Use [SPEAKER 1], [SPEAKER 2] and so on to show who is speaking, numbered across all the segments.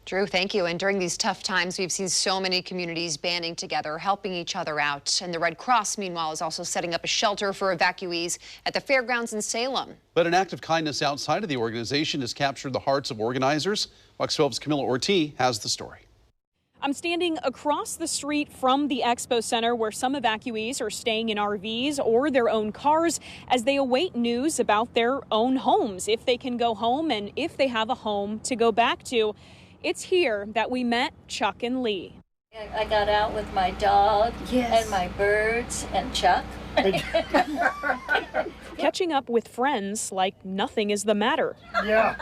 [SPEAKER 1] Drew, thank you. And during these tough times, we've seen so many communities banding together, helping each other out. And the Red Cross, meanwhile, is also setting up a shelter for evacuees at the fairgrounds in Salem.
[SPEAKER 2] But an act of kindness outside of the organization has captured the hearts of organizers. Fox 12's CAMILA ORTI has the story.
[SPEAKER 3] I'm standing across the street from the expo center where some evacuees are staying in RVs or their own cars as they await news about their own homes, if they can go home and if they have a home to go back to. It's here that we met Chuck and Lee.
[SPEAKER 4] I got out with my dog and my birds and Chuck.
[SPEAKER 3] Catching up with friends like nothing is the matter.
[SPEAKER 5] Yeah.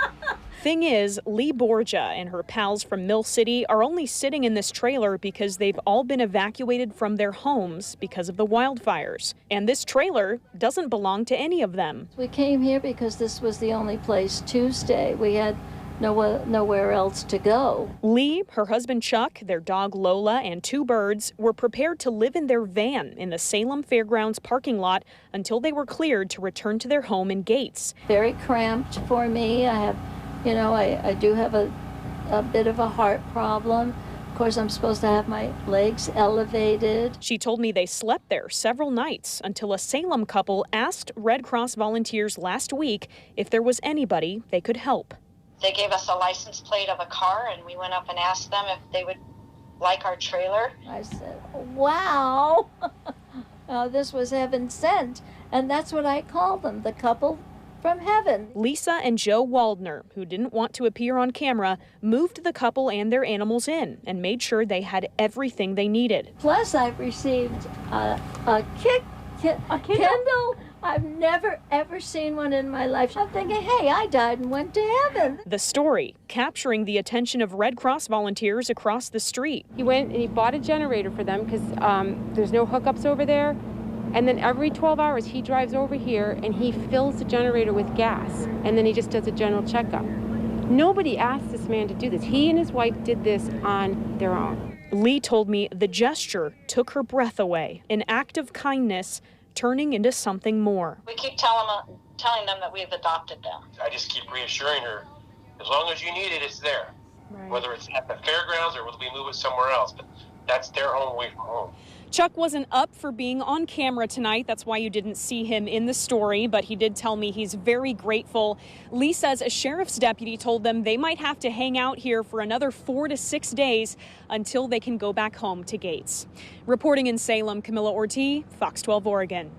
[SPEAKER 3] Thing is, Lee Borgia and her pals from Mill City are only sitting in this trailer because they've all been evacuated from their homes because of the wildfires. And this trailer doesn't belong to any of them.
[SPEAKER 4] We came here because this was the only place to stay. We had nowhere else to go.
[SPEAKER 3] Lee, her husband Chuck, their dog Lola, and 2 birds were prepared to live in their van in the Salem Fairgrounds parking lot until they were cleared to return to their home in Gates.
[SPEAKER 4] Very cramped for me. I have, I do have a bit of a heart problem. Of course, I'm supposed to have my legs elevated.
[SPEAKER 3] She told me they slept there several nights until a Salem couple asked Red Cross volunteers last week if there was anybody they could help.
[SPEAKER 6] They gave us a license plate of a car, and we went up and asked them if they would like our trailer.
[SPEAKER 4] I said, wow, this was heaven sent. And that's what I call them, the couple from heaven.
[SPEAKER 3] Lisa and Joe WALDNER, who didn't want to appear on camera, moved the couple and their animals in and made sure they had everything they needed.
[SPEAKER 4] Plus, I've received a Kindle. I've never, ever seen one in my life. I'm thinking, hey, I died and went to heaven.
[SPEAKER 3] The story capturing the attention of Red Cross volunteers across the street.
[SPEAKER 7] He went and he bought a generator for them because there's no hookups over there. And then every 12 hours he drives over here and he fills the generator with gas. And then he just does a general checkup. Nobody asked this man to do this. He and his wife did this on their own.
[SPEAKER 3] Lee told me the gesture took her breath away, an act of kindness turning into something more.
[SPEAKER 6] We keep telling them that we've adopted them.
[SPEAKER 5] I just keep reassuring her, as long as you need it, it's there.
[SPEAKER 7] Right.
[SPEAKER 5] Whether it's at the fairgrounds or whether we move it somewhere else, but that's their home away from home.
[SPEAKER 3] Chuck wasn't up for being on camera tonight. That's why you didn't see him in the story, but he did tell me he's very grateful. Lee says a sheriff's deputy told them they might have to hang out here for another 4 to 6 days until they can go back home to Gates. Reporting in Salem, CAMILA ORTI, Fox 12 Oregon.